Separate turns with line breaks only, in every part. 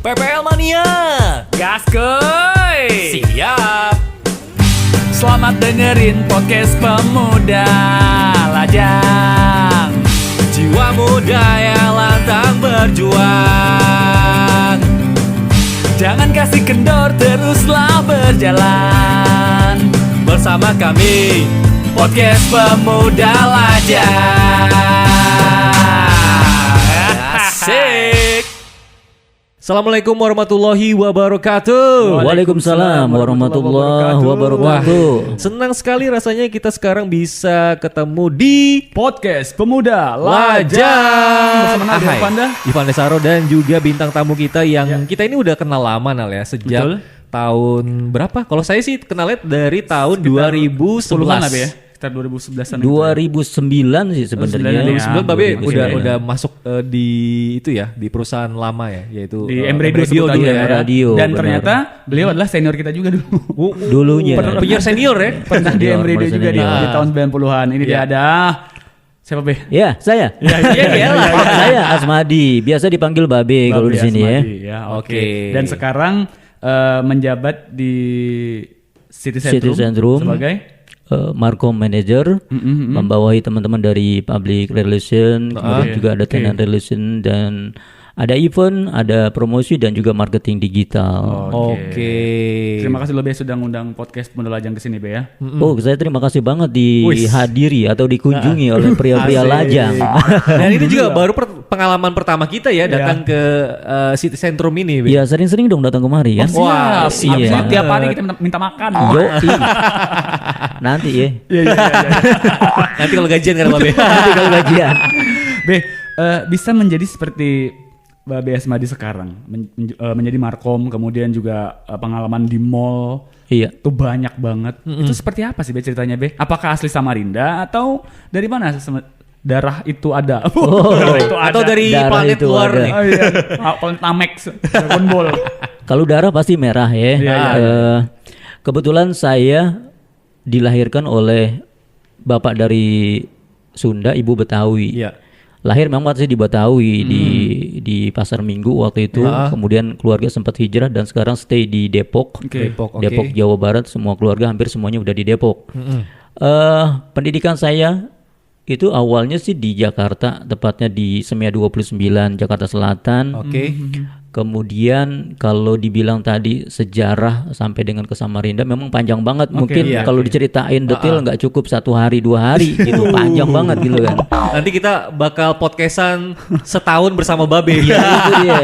PPL Mania,
Gaskoy.
siap.
Selamat dengerin podcast pemuda lajang.
Jiwa muda yang lantang berjuang.
Jangan kasih kendor, teruslah berjalan.
Bersama kami, podcast pemuda lajang. Asik. Assalamualaikum warahmatullahi wabarakatuh.
Waalaikumsalam warahmatullahi wabarakatuh.
Senang sekali rasanya kita sekarang bisa ketemu di
Podcast pemuda
Lajang
lajang. Bersama Nadia Panda.
Ivan Desaro dan juga bintang tamu kita yang kita ini udah kenal lama Nal ya. Sejak
Betul.
tahun berapa? Kalau saya sih kenalnya dari tahun 2011
10-an lah Be, ya. Sekitar 2011-an.
2009 sih sebenarnya.
2009 Babe
2009.
udah masuk di itu ya, di perusahaan lama ya, yaitu
Di M Radio
Radio
sebut
dulu
aja
ya.
ya.
Radio,
Dan
benar.
ternyata beliau adalah senior kita juga dulu.
Dulunya.
Penyiar senior ya.
Pernah di M Radio juga di
Senior.
tahun 90-an. Ini dia ada siapa Be?
Ya, saya.
Iyalah.
Saya Asmadi, biasa dipanggil Babe kalau di
Babe
sini ya.
Asmadi, ya. Oke. Dan sekarang menjabat di City
City
Centrum
Centrum.
sebagai
Markom Manager, membawahi teman-teman dari Public Relation, kemudian juga ada Tenant Relation dan ada event, ada promosi dan juga marketing digital.
Oke.
Terima kasih lo Be sudah ngundang podcast Pemuda Lajang ke sini Be ya.
Oh, saya terima kasih banget dihadiri atau dikunjungi oleh pria-pria
Asik.
lajang.
Dan ini juga baru pengalaman pertama kita ya datang ke City Centrum ini. Be.
Ya sering-sering dong datang kemari kan.
Wah,
Siap.
iya.
Abis ini tiap hari kita minta makan.
Yoi. Nanti ya.
Nanti kalau gajian kan Babe.
Nanti kalau gajian.
Be, bisa menjadi seperti Babe Asmadi sekarang menjadi markom, kemudian juga pengalaman di mall
Iya.
itu banyak banget. Itu seperti apa sih Be ceritanya Be? Apakah asli Samarinda atau dari mana darah itu ada? Darah itu
Atau
ada.
dari
Darah
planet
itu
luar
ada.
nih.
Oh iya, planet Namek, Dragon Ball.
Kalau darah pasti merah ya.
Iya.
Kebetulan saya dilahirkan oleh bapak dari Sunda, ibu Betawi.
Iya.
Lahir memang masih di Betawi di Pasar Minggu waktu itu. Kemudian keluarga sempat hijrah dan sekarang stay di Depok.
Oke.
Depok, Jawa Barat. Semua keluarga hampir semuanya udah di Depok. Pendidikan saya itu awalnya sih di Jakarta, tepatnya di Semia 29 Jakarta Selatan.
Oke.
Kemudian kalau dibilang tadi sejarah sampai dengan ke Samarinda memang panjang banget. Mungkin
iya,
kalau diceritain detail nggak cukup 1 hari 2 hari gitu, panjang banget gitu kan.
Nanti kita bakal podcastan setahun bersama Babe.
Ya itu dia.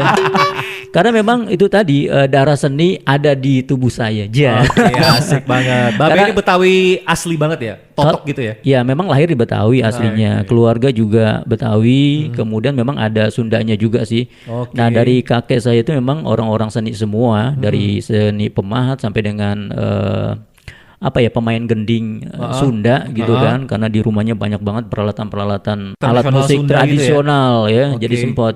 Karena memang itu tadi darah seni ada di tubuh saya.
Oke, asik banget. Babe
Karena-
ini Betawi asli banget ya? Totok gitu ya?
Ya memang lahir di Betawi aslinya, keluarga juga Betawi, kemudian memang ada Sundanya juga sih.
Oke.
Nah dari kakek saya itu memang orang-orang seni semua, dari seni pemahat sampai dengan pemain gending Sunda gitu kan, karena di rumahnya banyak banget peralatan-peralatan alat
Tradisional
musik
Sunda gitu ya?
tradisional ya.
Oke.
Jadi sempat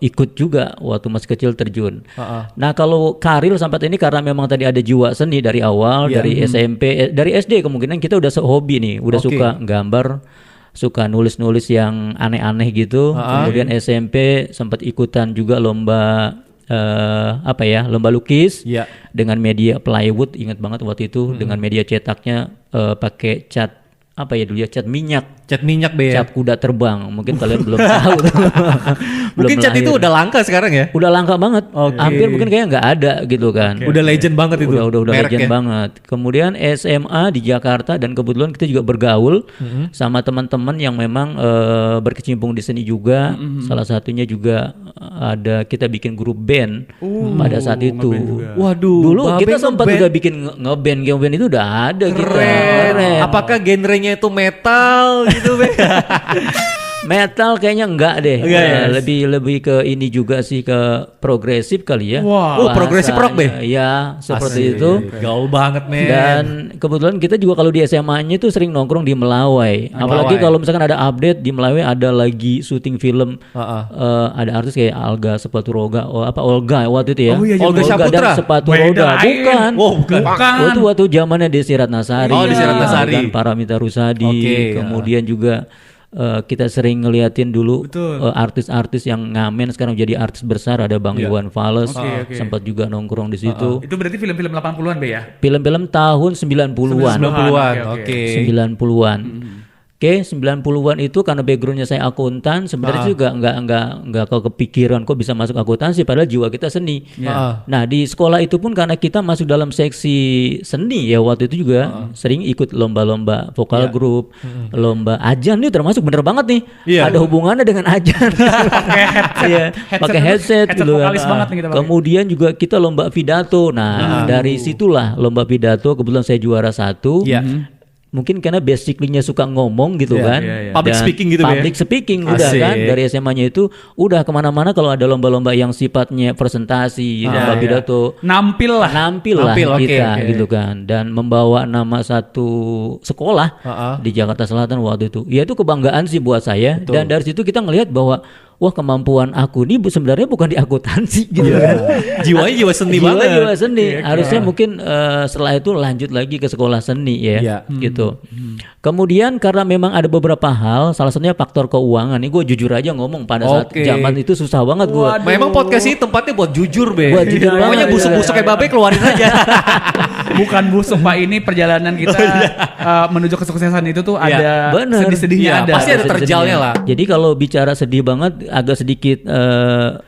ikut juga waktu masih kecil terjun.
Heeh.
Nah kalau karir sampai ini karena memang tadi ada jiwa seni dari awal,
Iya.
dari SMP, dari SD kemungkinan kita udah hobi nih, udah
Oke.
suka gambar, suka nulis-nulis yang aneh-aneh gitu. Kemudian SMP sempat ikutan juga lomba lomba lukis
Iya.
dengan media plywood, ingat banget waktu itu dengan media cetaknya pakai cat cat minyak.
Cat minyak Be ya?
Cat kuda terbang, mungkin kalian belum tahu.
Mungkin cat itu
lahir.
udah langka sekarang ya?
Udah langka banget,
Oke.
hampir mungkin kayaknya nggak ada gitu kan.
Udah legend banget itu.
Udah
merek
legend
ya?
banget. Kemudian SMA di Jakarta dan kebetulan kita juga bergaul sama teman-teman yang memang berkecimpung di seni juga. Salah satunya juga ada kita bikin grup band pada saat itu.
Waduh.
Dulu
Babe
kita sempat
ngeband.
udah bikin ngeband itu udah ada kita.
Keren. Apakah genrenya itu metal gitu Be?
Metal kayaknya enggak deh.
Enggak ya?
Lebih ke ini juga sih, ke progresif kali ya.
Wah.
Oh, progresif rock, Be?
Ya, seperti
Asik.
itu.
Gaul banget men.
Dan kebetulan kita juga kalau di SMA-nya itu sering nongkrong di Melawai. Apalagi kalau misalkan ada update di Melawai, ada lagi syuting film, ada artis kayak Alga Sepaturoga, Olga waktu itu ya.
Oh iya, iya.
Olga Saputra?
dan Sepatu
Beda
Roda.
lain.
Bukan.
Oh, bukan.
Itu waktu zamannya Desi Ratnasari.
Oh, Desi Ratnasari.
Dan Paramitha Rusadi.
Oke.
Kemudian juga kita sering ngeliatin dulu
Betul.
artis-artis yang ngamen sekarang jadi artis besar, ada Bang Iwan Fals, sempat juga nongkrong di situ.
Itu berarti film-film 80-an Be ya?
Film-film tahun 90-an.
90-an. Oke.
90-an. Oke, 90-an itu karena backgroundnya saya akuntan, sebenarnya juga nggak kepikiran kok bisa masuk akuntansi, padahal jiwa kita seni. Nah di sekolah itu pun karena kita masuk dalam seksi seni ya waktu itu juga sering ikut lomba-lomba vokal grup, lomba ajan nih termasuk bener banget nih, ada hubungannya dengan ajan. Pakai headset gitu.
Vokalis banget nih kita pakai.
Kemudian juga kita lomba pidato. Nah dari situlah lomba pidato kebetulan saya juara 1. Mungkin karena basically-nya suka ngomong gitu kan.
Public
Dan
speaking gitu
public speaking udah kan. Dari SMA-nya itu udah kemana-mana kalau ada lomba-lomba yang sifatnya presentasi, lomba pidato. Nampil lah kita gitu kan. Dan membawa nama satu sekolah di Jakarta Selatan waktu itu. Ya itu kebanggaan sih buat saya. Dan dari situ kita ngelihat bahwa wah kemampuan aku ini sebenarnya bukan di akuntansi gitu kan.
Jiwanya jiwa seni banget.
Jiwa seni. Harusnya mungkin setelah itu lanjut lagi ke sekolah seni ya. Gitu. Kemudian karena memang ada beberapa hal, salah satunya faktor keuangan. Ini gue jujur aja ngomong pada saat zaman itu susah banget gue.
Memang podcast ini tempatnya buat jujur Be.
Buat jujur
Pokoknya
banget.
busuk-busuk kayak babe keluarin aja.
Bukan busuk Pak, ini perjalanan kita menuju kesuksesan itu tuh ada
bener.
sedih-sedihnya ada.
Pasti ada terjalnya lah.
Jadi kalau bicara sedih banget, agak sedikit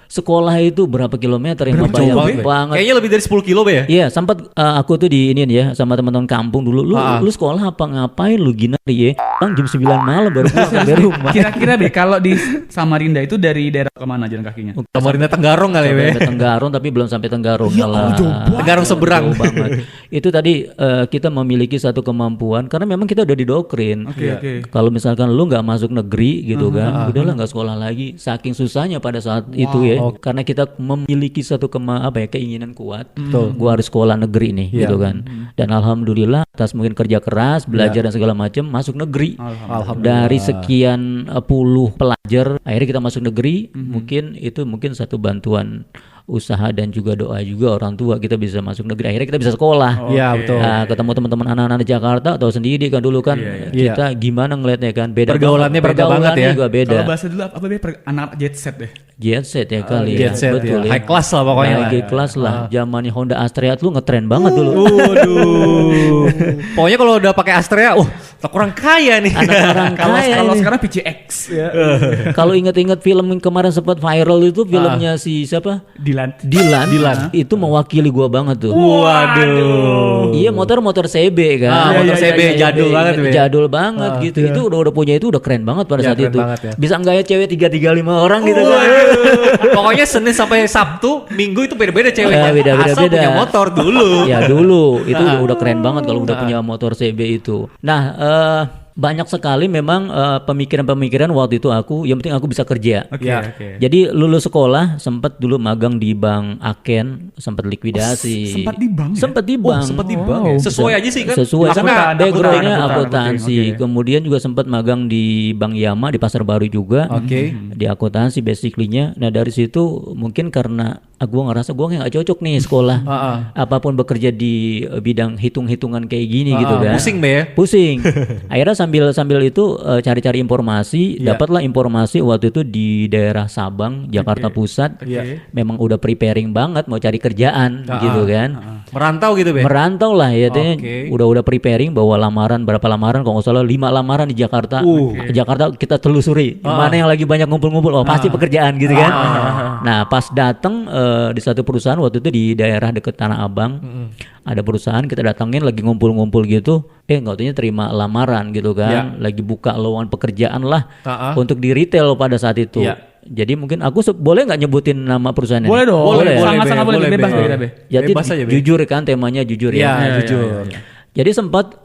sekolah itu berapa kilometer yang membayangkan banget.
Kayaknya lebih dari 10 kilo Be ya.
Iya, sempat aku tuh di ini ya sama teman-teman kampung dulu. Lu sekolah apa ngapain lu gini ya? Bang jam 9 malam baru pulang dari rumah.
Kira-kira Be kalau di Samarinda itu dari daerah kemana jalan kakinya?
Samarinda Tenggarong kali Be.
Sampai Tenggarong tapi belum sampai Tenggarong
Tenggarong seberang.
Jauh banget. Itu tadi kita memiliki satu kemampuan karena memang kita udah didoktrin. Kalau misalkan lu nggak masuk negeri gitu kan, udahlah nggak sekolah lagi. Saking susahnya pada saat itu ya, karena kita memiliki satu keinginan kuat. Gua harus sekolah negeri nih gitu kan. Dan alhamdulillah atas mungkin kerja keras, belajar dan segala macam masuk negeri. Dari sekian puluh pelajar akhirnya kita masuk negeri. Mungkin satu bantuan usaha dan juga doa juga orang tua kita bisa masuk negeri, akhirnya kita bisa sekolah.
Iya betul.
Ketemu teman-teman anak-anak di Jakarta atau sendiri kan dulu kan kita gimana ngelihatnya kan beda.
Pergaulannya beda banget ya.
Juga beda.
Kalau bahasa dulu apa Be? Anak jet set deh.
Jet set ya kali
Jet set,
betul
ya. High class lah pokoknya.
High class lah. Zamannya Honda Astrea tuh ngetren banget dulu.
Waduh. Pokoknya kalau udah pakai Astrea, kurang kaya nih.
Anak orang kaya.
Kalau
ini.
sekarang PCX ya.
Kalau inget-inget film yang kemarin sempat viral itu filmnya si siapa?
Dilan.
Itu mewakili gua banget tuh.
Waduh.
Iya motor CB kan.
Motor CB jadul banget Be.
Jadul banget gitu. Itu udah punya itu udah keren banget pada saat
keren
itu.
banget ya.
Bisa nggak ya cewek 335 orang gitu kan.
Pokoknya Senin sampai Sabtu, Minggu itu beda-beda ceweknya.
Beda-beda.
Asal punya motor dulu.
Ya dulu itu udah keren banget kalau udah punya motor CB itu. Nah, banyak sekali memang pemikiran-pemikiran waktu itu aku yang penting aku bisa kerja. Jadi lulus sekolah sempat dulu magang di Bank Aken, sempat likuidasi.
Sempat di bank.
Sempat di bank.
Sesuai aja sih kan.
Sesuai sama backgroundnya akuntansi.
Oke.
Kemudian juga sempat magang di Bank Yama di Pasar Baru juga. Di akuntansi basically-nya. Nah dari situ mungkin karena gue ngerasa gue nggak cocok nih sekolah. Apapun bekerja di bidang hitung-hitungan kayak gini gitu kan.
Pusing Be ya.
Pusing. Akhirnya sambil itu cari-cari informasi, dapatlah informasi waktu itu di daerah Sabang, Jakarta Pusat. Memang udah preparing banget mau cari kerjaan gitu kan.
Merantau gitu Be.
Merantau lah ya, udah preparing bawa lamaran, berapa lamaran kalau nggak salah 5 lamaran di Jakarta. Jakarta kita telusuri mana yang lagi banyak ngumpul-ngumpul, pasti pekerjaan gitu kan. Nah pas datang di satu perusahaan waktu itu di daerah dekat Tanah Abang, ada perusahaan kita datangin lagi ngumpul-ngumpul gitu, nggak taunya terima lamaran gitu kan, lagi buka lowongan pekerjaan lah untuk di retail pada saat itu. Jadi mungkin aku boleh nggak nyebutin nama perusahaannya?
Boleh dong.
Boleh,
Sangat-sangat boleh. Bebas Be.
Jadi
bebas aja, Be.
jujur kan temanya jujur ya.
Jujur.
Jadi sempat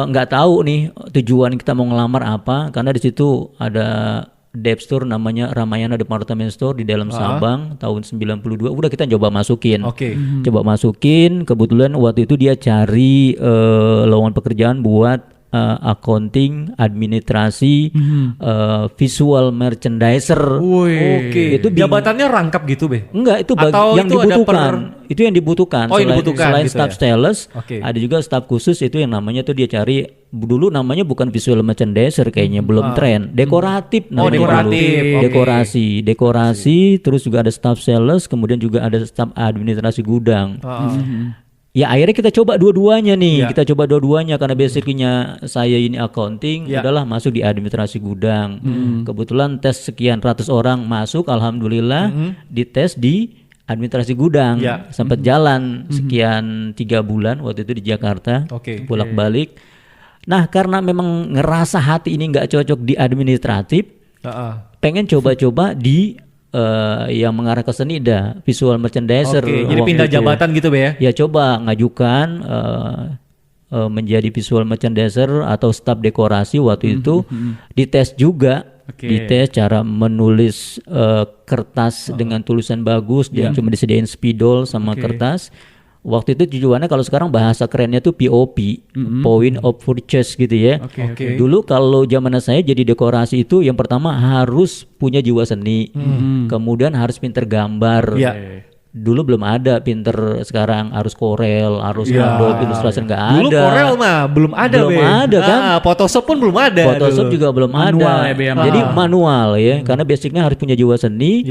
nggak tahu nih tujuan kita mau ngelamar apa, karena di situ ada Depstore namanya Ramayana Department Store di dalam Sabang tahun 92. Udah kita coba masukin. Coba masukin, kebetulan waktu itu dia cari lowongan pekerjaan buat accounting, administrasi, visual merchandiser.
Oke.
Itu
jabatannya rangkap gitu, Be?
Enggak, itu
Atau
yang
itu
dibutuhkan. Itu yang dibutuhkan.
Oh, yang dibutuhkan
Selain
gitu
staff
ya?
sales,
Oke.
ada juga staff khusus itu yang namanya tuh dia cari dulu namanya bukan visual merchandiser kayaknya belum tren. Dekoratif namanya dulu.
dekoratif. Oke.
Dekorasi, terus juga ada staff sales, kemudian juga ada staff administrasi gudang. Ya akhirnya kita coba dua-duanya nih.
Ya.
Kita coba dua-duanya karena basicnya saya ini accounting,
Ya.
udahlah masuk di administrasi gudang. Kebetulan tes sekian ratus orang masuk, alhamdulillah dites di administrasi gudang.
Ya.
Sempat jalan sekian 3 bulan waktu itu di Jakarta,
Oke.
bolak-balik. Nah karena memang ngerasa hati ini nggak cocok di administratif, pengen coba-coba di yang mengarah ke seni visual merchandiser.
Oke, jadi
waktu
pindah
itu ya.
jabatan gitu, Be ya?
Ya coba ngajukan menjadi visual merchandiser atau staf dekorasi waktu itu dites juga. Dites cara menulis kertas dengan tulisan bagus, dia cuma disediain spidol sama kertas. Waktu itu tujuannya kalau sekarang bahasa kerennya tuh POP, point of purchase gitu ya. Dulu kalau zaman saya jadi dekorasi itu yang pertama harus punya jiwa seni, kemudian harus pinter gambar. Dulu belum ada pinter, sekarang harus Corel, harus Adobe Illustrator nggak ada.
Dulu Corel mah belum ada,
Belum ada kan?
Photoshop pun belum ada.
Photoshop juga belum
Manual
ada.
ya, Be,
Jadi manual ya, karena basicnya harus punya jiwa seni,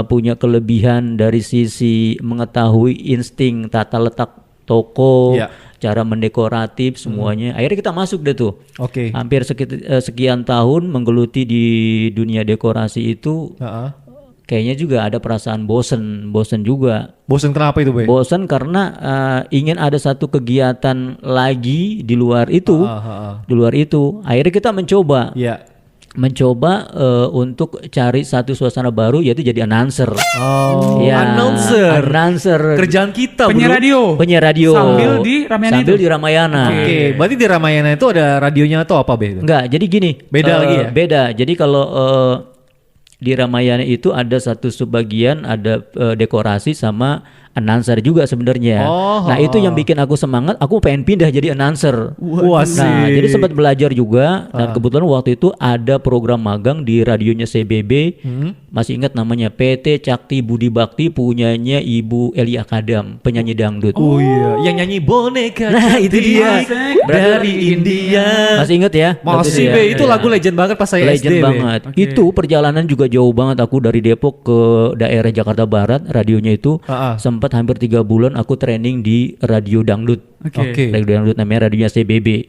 punya kelebihan dari sisi mengetahui insting tata letak toko, cara mendekoratif semuanya. Akhirnya kita masuk deh tuh. Hampir sekian tahun menggeluti di dunia dekorasi itu. Kayaknya juga ada perasaan bosen juga.
Bosen kenapa itu, Be?
Bosen karena ingin ada satu kegiatan lagi di luar itu. Di luar itu, akhirnya kita mencoba untuk cari satu suasana baru, yaitu jadi announcer. Announcer.
Kerjaan kita,
Penyiar radio.
Sambil di Ramayana.
Oke, berarti di Ramayana itu ada radionya atau apa, Be?
Enggak, jadi gini.
Beda lagi ya?
Beda. Jadi kalau di Ramayana itu ada satu subbagian, ada dekorasi sama announcer juga sebenarnya. Nah itu yang bikin aku semangat, aku pengen pindah jadi announcer. Nah jadi sempat belajar juga, dan kebetulan waktu itu ada program magang di radionya CBB, masih ingat namanya PT Cakti Budi Bakti, punyanya Ibu Elia Kadam, penyanyi dangdut.
Yang nyanyi boneka.
Nah itu dia
dari India.
Masih ingat ya?
Masih, Be, itu lagu legend banget pas saya
Legend
SD,
banget. Itu perjalanan juga jauh banget, aku dari Depok ke daerah Jakarta Barat, radionya itu sempat hampir 3 bulan aku training di radio dangdut. Radio dangdut namanya radionya CBB.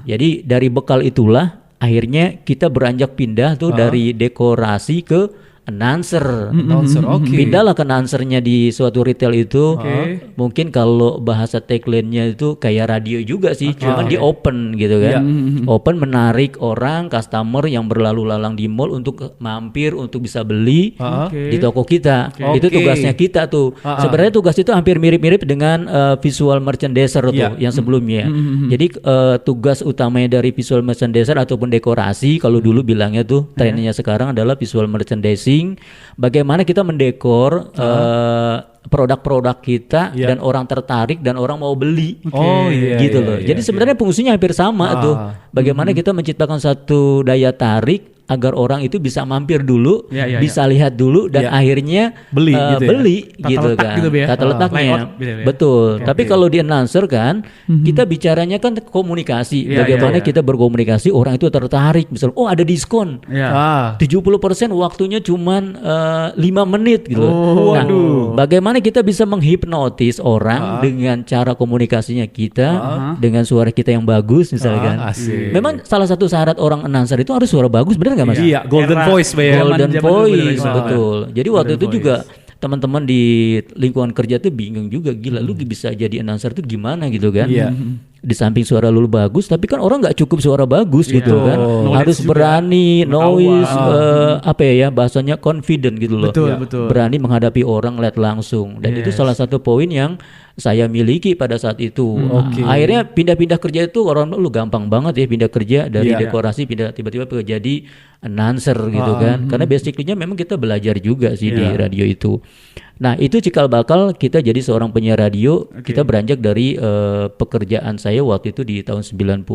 Jadi dari bekal itulah akhirnya kita beranjak pindah tuh dari dekorasi ke announcer. Pindahlah ke announcernya di suatu retail itu. Mungkin kalau bahasa tagline-nya itu kayak radio juga sih, cuman di open gitu kan. Open, menarik orang, customer yang berlalu lalang di mall untuk mampir, untuk bisa beli di toko kita. Itu tugasnya kita tuh. Sebenarnya tugas itu hampir mirip-mirip dengan visual merchandiser tuh yang sebelumnya. Jadi tugas utamanya dari visual merchandiser ataupun dekorasi, kalau dulu bilangnya tuh trennya sekarang adalah visual merchandising. Bagaimana kita mendekor produk-produk kita dan orang tertarik dan orang mau beli. Gitu loh. Jadi sebenarnya fungsinya hampir sama tuh. Bagaimana kita menciptakan satu daya tarik agar orang itu bisa mampir dulu, bisa lihat dulu, dan akhirnya beli gitu kan. Tata letaknya. Betul. Tapi kalau di announcer kan, kita bicaranya kan komunikasi. Bagaimana kita berkomunikasi, orang itu tertarik. Misalnya, ada diskon. 70% waktunya cuman 5 menit gitu. Nah, bagaimana kita bisa menghipnotis orang dengan cara komunikasinya kita, dengan suara kita yang bagus misalkan. Memang salah satu syarat orang announcer itu harus suara bagus, benar nggak Mas?
Iya, golden voice, Be.
Golden voice, betul. Jadi waktu itu juga teman-teman di lingkungan kerja tuh bingung juga, gila lu bisa jadi announcer tuh gimana gitu kan. Di samping suara lu bagus, tapi kan orang nggak cukup suara bagus gitu kan. Harus berani, noise, bahasanya confident gitu loh.
Betul.
Berani menghadapi orang lihat langsung. Dan itu salah satu poin yang saya miliki pada saat itu. Akhirnya pindah-pindah kerja itu orang lu gampang banget ya pindah kerja dari dekorasi pindah tiba-tiba jadi announcer gitu kan. Karena basically-nya memang kita belajar juga sih di radio itu. Nah itu cikal bakal kita jadi seorang penyiar radio. Kita beranjak dari pekerjaan saya waktu itu di tahun 90.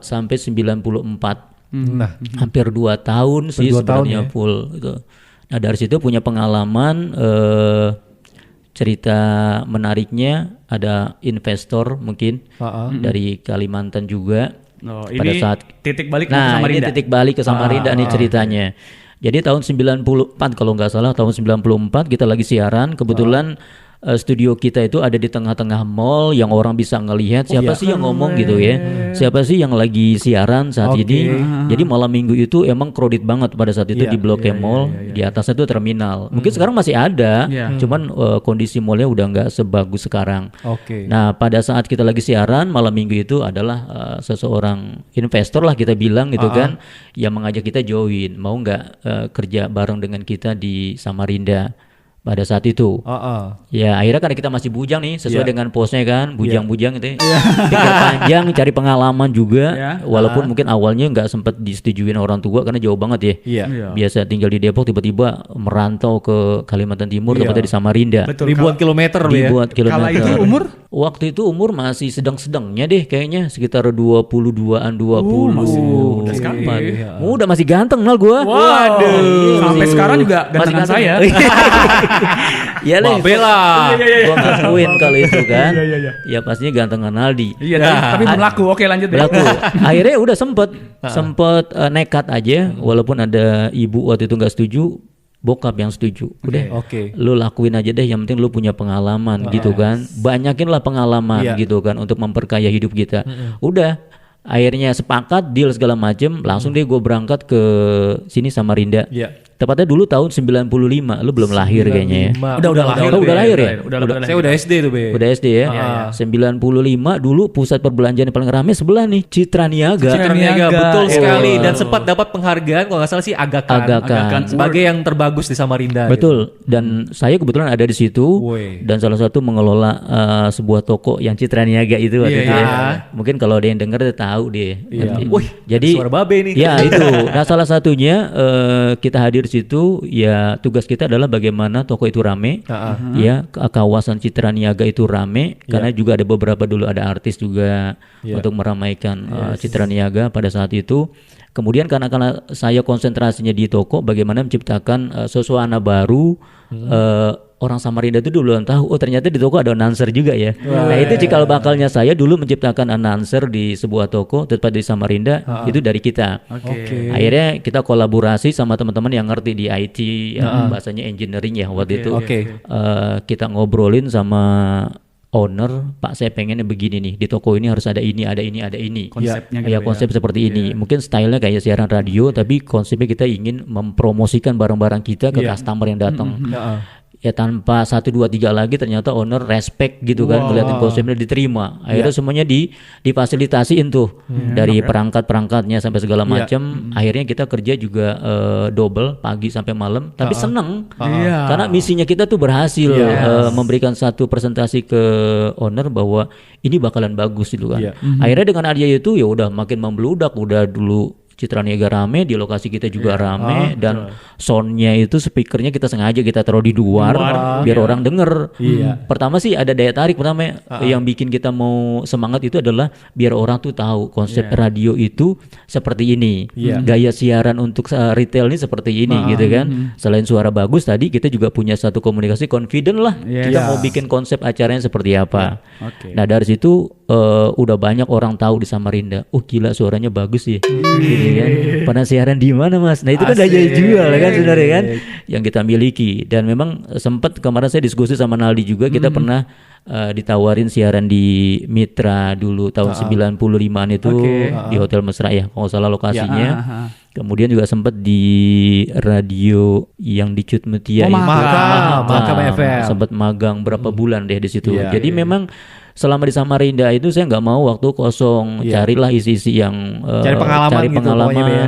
sampai 94.
Nah,
Hampir 2 tahun sih
2 tahun
sebenarnya
ya.
full gitu. Nah dari situ punya pengalaman, cerita menariknya ada investor mungkin dari Kalimantan juga.
Oh,
pada
ini
saat
titik balik ke
Nah, ini
Samarinda.
titik balik ke Samarinda nih ceritanya. Jadi tahun 94 kalau nggak salah, tahun 94 kita lagi siaran, kebetulan studio kita itu ada di tengah-tengah mall yang orang bisa ngelihat siapa sih yang ngomong gitu ya. Siapa sih yang lagi siaran saat ini. Jadi malam minggu itu emang crowded banget pada saat itu di Blok M Mall, di atasnya itu terminal. Mungkin sekarang masih ada, cuman kondisi mallnya udah nggak sebagus sekarang.
Oke.
Nah, pada saat kita lagi siaran malam minggu itu adalah seseorang investor lah kita bilang gitu kan, yang mengajak kita join, mau nggak kerja bareng dengan kita di Samarinda pada saat itu. Ya akhirnya karena kita masih bujang nih sesuai dengan posnya kan, bujang-bujang gitu. Pikir panjang, cari pengalaman juga. Walaupun mungkin awalnya nggak sempat disetujuin orang tua karena jauh banget ya.
Iya.
Biasa tinggal di Depok tiba-tiba merantau ke Kalimantan Timur, tepatnya di Samarinda.
Betul.
Ribuan kilometer ya.
Ribuan kilometer.
Kala itu umur?
Waktu itu umur masih sedang-sedangnya deh kayaknya, sekitar 22-an 20.
Masih muda sekali.
Muda, masih ganteng Nal gua.
Waduh. Sampai sekarang juga
Masih
gantengan saya.
Ya lah.
Bela.
Gua ngakuin kali itu kan.
Iya.
Ya pastinya gantengan Aldi.
Iya, tapi berlaku. Oke, lanjut deh.
Berlaku. Akhirnya udah sempet nekat aja, walaupun ada ibu waktu itu nggak setuju, bokap yang setuju. Udah,
Oke.
lu lakuin aja deh, yang penting lu punya pengalaman gitu kan. Banyakin lah pengalaman gitu kan untuk memperkaya hidup kita. Udah, akhirnya sepakat, deal segala macem, langsung deh gue berangkat ke sini Samarinda.
Iya.
Tepatnya dulu tahun 95, lu belum lahir kayaknya ya.
Udah lahir.
Oh, udah lahir ya?
Saya udah SD tuh, Be.
Udah SD ya. 95 dulu pusat perbelanjaan yang paling ramai sebelah nih, Citra Niaga.
Citra Niaga, betul
Oh.
sekali, dan sempat dapat penghargaan kalau nggak salah sih Agakan sebagai yang terbagus di Samarinda.
Betul. Dan saya kebetulan ada di situ.
Woi.
Dan salah satu mengelola sebuah toko yang Citra Niaga itu waktu itu ya. Mungkin kalau ada yang denger dia tahu deh.
Iya.
Nanti.
Wih,
Jadi
suara babe nih.
ya itu. Nah salah satunya kita hadir di situ, ya tugas kita adalah bagaimana toko itu rame. Ya, kawasan Citra Niaga itu rame karena juga ada beberapa dulu ada artis juga untuk meramaikan Citra Niaga pada saat itu. Kemudian karena saya konsentrasinya di toko, bagaimana menciptakan suasana baru. Orang Samarinda itu dulu tahu, oh ternyata di toko ada announcer juga ya. Nah itu cikal bakalnya saya dulu menciptakan announcer di sebuah toko tepat di Samarinda, itu dari kita. Akhirnya kita kolaborasi sama teman-teman yang ngerti di IT, bahasanya engineering ya waktu itu. Kita ngobrolin sama owner, Pak saya pengennya begini nih, di toko ini harus ada ini, ada ini, ada ini.
Konsepnya
ya konsep seperti ini. Mungkin stylenya kayak siaran radio, tapi konsepnya kita ingin mempromosikan barang-barang kita ke customer yang datang. Ya tanpa 1, 2, 3 lagi ternyata owner respect gitu kan, ngeliatin konsepnya diterima. Akhirnya semuanya difasilitasiin tuh dari perangkat-perangkatnya sampai segala macam. Akhirnya kita kerja juga double pagi sampai malam, tapi seneng karena misinya kita tuh berhasil memberikan satu presentasi ke owner bahwa ini bakalan bagus gitu kan. Akhirnya dengan adanya itu ya udah makin membludak. Udah dulu Citra Niaga rame, di lokasi kita juga rame, dan soundnya itu speakernya kita sengaja kita taruh di luar biar orang denger. Pertama sih ada daya tarik, pertama yang bikin kita mau semangat itu adalah biar orang tuh tahu konsep radio itu seperti ini, gaya siaran untuk retail ini seperti ini gitu kan. Selain suara bagus tadi, kita juga punya satu komunikasi confident lah, kita mau bikin konsep acaranya seperti apa. Nah dari situ udah banyak orang tahu di Samarinda, oh gila suaranya bagus ya. Kan? Pernah siaran di mana Mas? Nah itu kan daya jual kan sebenarnya kan yang kita miliki. Dan memang sempat kemarin saya diskusi sama Naldi juga, kita pernah ditawarin siaran di Mitra dulu tahun 95an itu di Hotel Mesra ya kalau salah lokasinya. Kemudian juga sempat di radio yang di Cut Mutia
Makam FM.
Sempat magang berapa bulan deh di situ. Jadi memang selama di Samarinda itu saya nggak mau waktu kosong, carilah isi-isi yang cari pengalaman,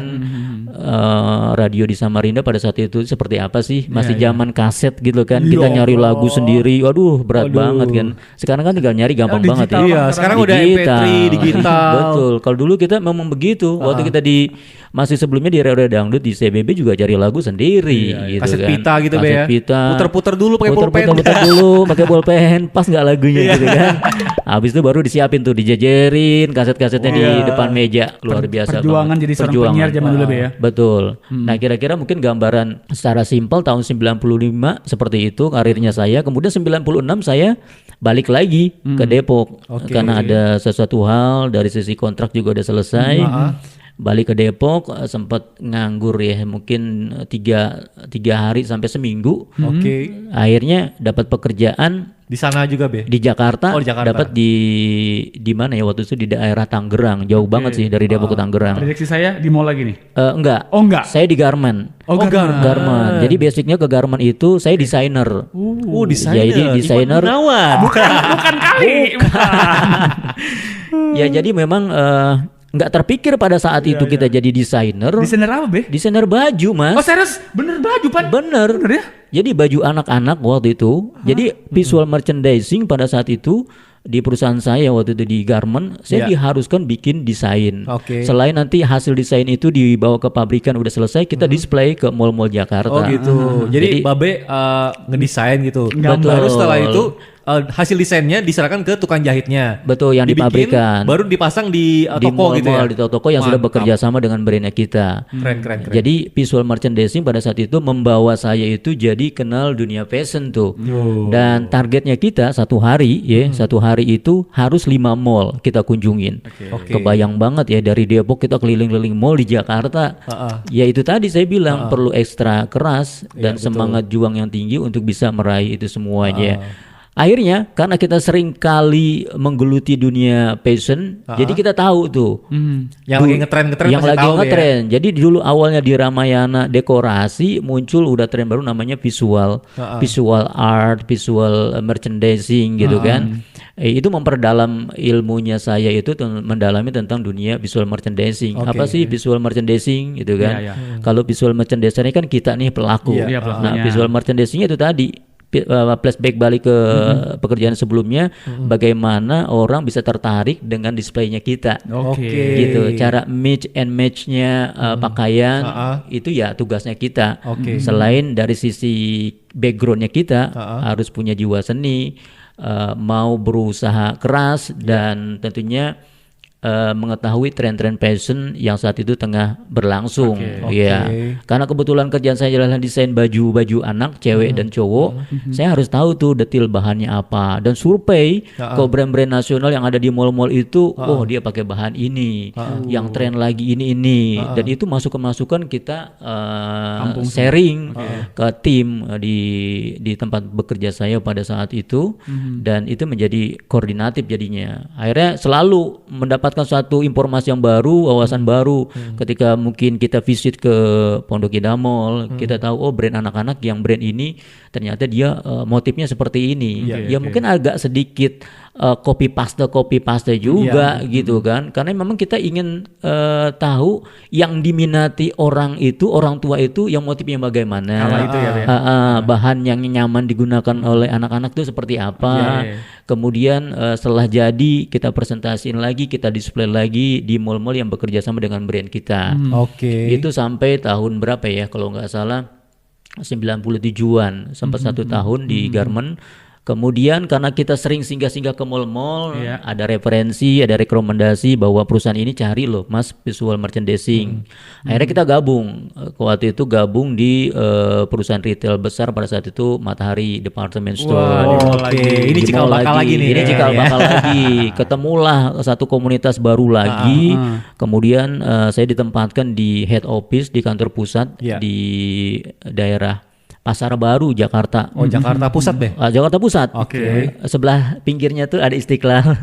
radio di Samarinda pada saat itu seperti apa sih? Masih zaman kaset gitu kan. Kita nyari lagu sendiri. Waduh, berat banget kan. Sekarang kan tinggal nyari gampang banget ya.
Iya, sekarang udah MP3 digital.
Betul. Kalau dulu kita memang begitu. Waktu kita masih sebelumnya di Radio Dangdut di CBB juga cari lagu sendiri gitu
kaset
kan.
pita gitu be ya.
Pita.
Puter-puter dulu pakai pulpen.
Puter dulu pakai pulpen, pas nggak lagunya gitu kan. Habis itu baru disiapin tuh, dijajarin kaset-kasetnya di depan meja. Luar biasa
Perjuangan
banget.
jadi seorang penyiar zaman dulu be ya.
Betul. Nah, kira-kira mungkin gambaran secara simpel tahun 95 seperti itu karirnya saya. Kemudian 96 saya balik lagi ke Depok karena ada sesuatu hal dari sisi kontrak juga udah selesai. Balik ke Depok, sempat nganggur ya mungkin 3 hari sampai seminggu. Akhirnya dapat pekerjaan
di sana juga be.
Di Jakarta.
Oh, di Jakarta.
Dapat di mana ya waktu itu, di daerah Tangerang, jauh banget sih dari Depok ke Tangerang.
Prediksi saya di mall lagi nih.
Enggak.
Oh enggak.
Saya di Garment. Garment. Jadi basicnya ke Garment itu saya desainer.
Desainer.
Jadi desainer.
Bukan kali.
Ya jadi memang nggak terpikir pada saat itu kita jadi desainer.
Desainer apa be?
Desainer baju mas.
Oh serius? Bener baju Pan?
Bener
ya?
Jadi baju anak-anak waktu itu. Jadi visual merchandising pada saat itu di perusahaan saya waktu itu di Garment, saya diharuskan bikin desain. Selain nanti hasil desain itu dibawa ke pabrikan udah selesai, kita display ke mall-mall Jakarta.
Oh gitu. Jadi Babe ngedesain gitu.
Betul.
Baru setelah itu hasil desainnya diserahkan ke tukang jahitnya.
Betul, yang
dibikin,
di pabrikan.
Baru dipasang di toko gitu ya.
Di toko yang sudah bekerja sama dengan brandnya kita.
Keren.
Jadi visual merchandising pada saat itu membawa saya itu jadi kenal dunia fashion tuh. Dan targetnya kita satu hari itu harus 5 mall kita kunjungin. Kebayang banget ya, dari Depok kita keliling-keliling mall di Jakarta. Ya itu tadi saya bilang perlu ekstra keras dan semangat juang yang tinggi untuk bisa meraih itu semuanya. Akhirnya karena kita sering kali menggeluti dunia fashion, jadi kita tahu tuh
yang lagi ngetren.
Jadi dulu awalnya di Ramayana dekorasi muncul udah tren baru namanya visual art, visual merchandising gitu kan. Itu memperdalam ilmunya saya itu mendalami tentang dunia visual merchandising. Apa sih visual merchandising gitu kan? Kalau visual merchandising kan kita nih pelaku. Nah, visual merchandising itu tadi flashback balik ke pekerjaan sebelumnya, bagaimana orang bisa tertarik dengan displaynya kita. Gitu. Cara match and matchnya pakaian itu ya tugasnya kita. Selain dari sisi backgroundnya kita harus punya jiwa seni, mau berusaha keras dan tentunya mengetahui tren-tren fashion yang saat itu tengah berlangsung. Ya, karena kebetulan kerjaan saya adalah desain baju anak, cewek dan cowok. Saya harus tahu tuh detail bahannya apa dan survei ke brand-brand nasional yang ada di mall-mall itu. Oh, dia pakai bahan ini, yang tren lagi ini. Dan itu masukan-masukan kita sharing ke tim di tempat bekerja saya pada saat itu, dan itu menjadi koordinatif jadinya. Akhirnya selalu mendapat suatu informasi yang baru, wawasan baru. Ketika mungkin kita visit ke Pondok Indah Mall, kita tahu oh brand anak-anak yang brand ini ternyata dia motifnya seperti ini. Mungkin agak sedikit copy paste juga gitu kan, karena memang kita ingin tahu yang diminati orang tua itu yang motifnya bagaimana, bahan yang nyaman digunakan oleh anak-anak itu seperti apa. Kemudian setelah jadi kita presentasiin lagi, kita display lagi di mall-mall yang bekerja sama dengan brand kita. Itu sampai tahun berapa ya kalau nggak salah 97-an, sempat 1 tahun di Garment. Kemudian karena kita sering singgah-singgah ke mall-mall, ada referensi, ada rekomendasi bahwa perusahaan ini cari loh mas visual merchandising. Akhirnya kita gabung. Waktu itu gabung di perusahaan retail besar pada saat itu, Matahari Department Store.
Ini cikal bakal lagi nih.
Ini cikal bakal lagi. Ketemulah satu komunitas baru lagi. Kemudian saya ditempatkan di head office di kantor pusat di daerah Pasar Baru, Jakarta.
Jakarta Pusat deh.
Jakarta Pusat. Sebelah pinggirnya tuh ada Istiqlal.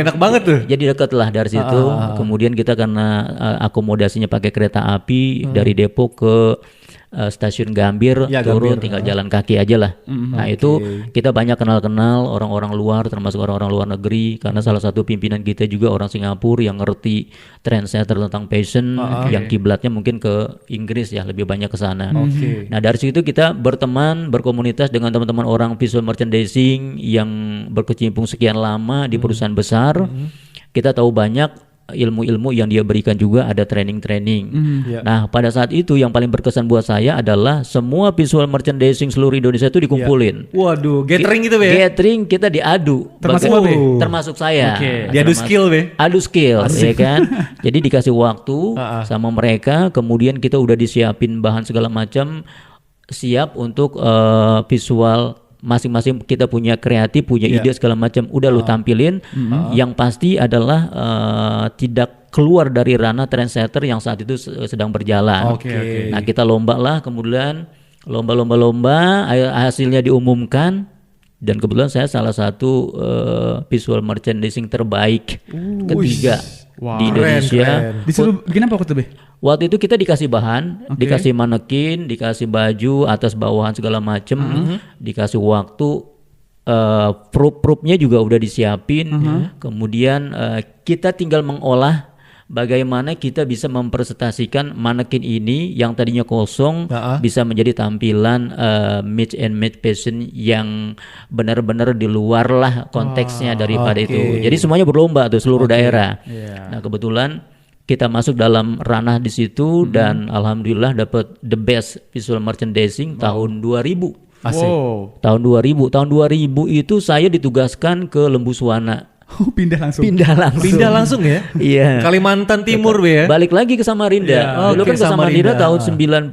Enak banget tuh.
Jadi dekat lah dari situ. Kemudian kita karena akomodasinya pakai kereta api dari Depok ke stasiun Gambir,
Ya,
turun
Gambir.
tinggal jalan kaki aja lah. Nah itu kita banyak kenal-kenal orang-orang luar, termasuk orang-orang luar negeri, karena salah satu pimpinan kita juga orang Singapura yang ngerti trendsetter tentang fashion, yang kiblatnya mungkin ke Inggris ya, lebih banyak ke sana. Nah dari situ kita berteman, berkomunitas dengan teman-teman orang visual merchandising yang berkecimpung sekian lama di perusahaan besar. Kita tahu banyak ilmu-ilmu yang dia berikan, juga ada training-training. Nah pada saat itu yang paling berkesan buat saya adalah semua visual merchandising seluruh Indonesia itu dikumpulin.
Waduh, gathering gitu Be.
Gathering kita diadu.
Termasuk lo, Be?
Termasuk saya.
Diadu skill Be.
Adu skill, ya kan. Jadi dikasih waktu sama mereka, kemudian kita udah disiapin bahan segala macam, siap untuk visual. Masing-masing kita punya kreatif, punya ide segala macam, udah lu tampilin. Yang pasti adalah tidak keluar dari ranah trendsetter yang saat itu sedang berjalan. Nah kita lomba lah, kemudian lomba, hasilnya diumumkan, dan kebetulan saya salah satu visual merchandising terbaik ketiga di Indonesia.
Disuruh bikin apa waktu itu, Be?
Waktu itu kita dikasih bahan, dikasih manekin, dikasih baju, atas bawahan segala macem, dikasih waktu, proof-proofnya juga udah disiapin. Kemudian kita tinggal mengolah bagaimana kita bisa mempresentasikan manekin ini yang tadinya kosong bisa menjadi tampilan match and match fashion yang benar-benar di luar lah konteksnya daripada itu. Jadi semuanya berlomba tuh seluruh daerah. Nah kebetulan kita masuk dalam ranah di situ dan alhamdulillah dapat the best visual merchandising tahun 2000.
Asik.
Tahun 2000 itu saya ditugaskan ke Lembu Suwana.
Pindah langsung.
Pindah langsung ya?
Iya.
Kalimantan Timur Be ya?
Balik lagi ke Samarinda. Dulu kan ke Samarinda tahun 95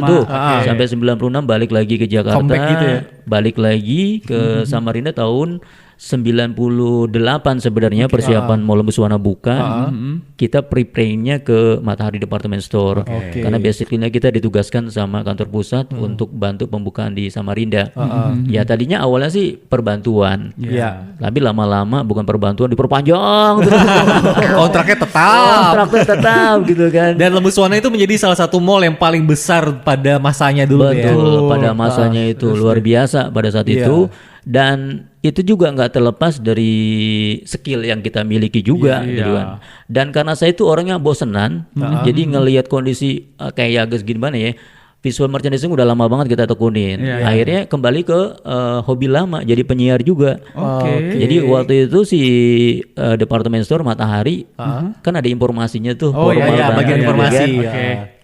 tuh. Sampai 96 balik lagi ke Jakarta.
Comeback gitu ya?
Balik lagi ke Samarinda tahun 98 sebenarnya, persiapan mau Lembu Suwana buka. Kita prepare-nya ke Matahari Department Store. Karena basically kita ditugaskan sama kantor pusat untuk bantu pembukaan di Samarinda. Ya tadinya awalnya sih perbantuan. Tapi lama-lama bukan perbantuan, diperpanjang terus.
Kontraknya
tetap gitu kan.
Dan Lembu Suwana itu menjadi salah satu mall yang paling besar pada masanya dulu ya.
Betul, pada masanya itu luar biasa pada saat itu. Dan itu juga nggak terlepas dari skill yang kita miliki juga, gitu kan. Dan karena saya itu orangnya bosenan, jadi ngelihat kondisi kayak Agus gimana ya, visual merchandising udah lama banget kita tekunin. Akhirnya kembali ke hobi lama, jadi penyiar juga. Jadi waktu itu si department store Matahari kan ada informasinya tuh.
Bagian informasi.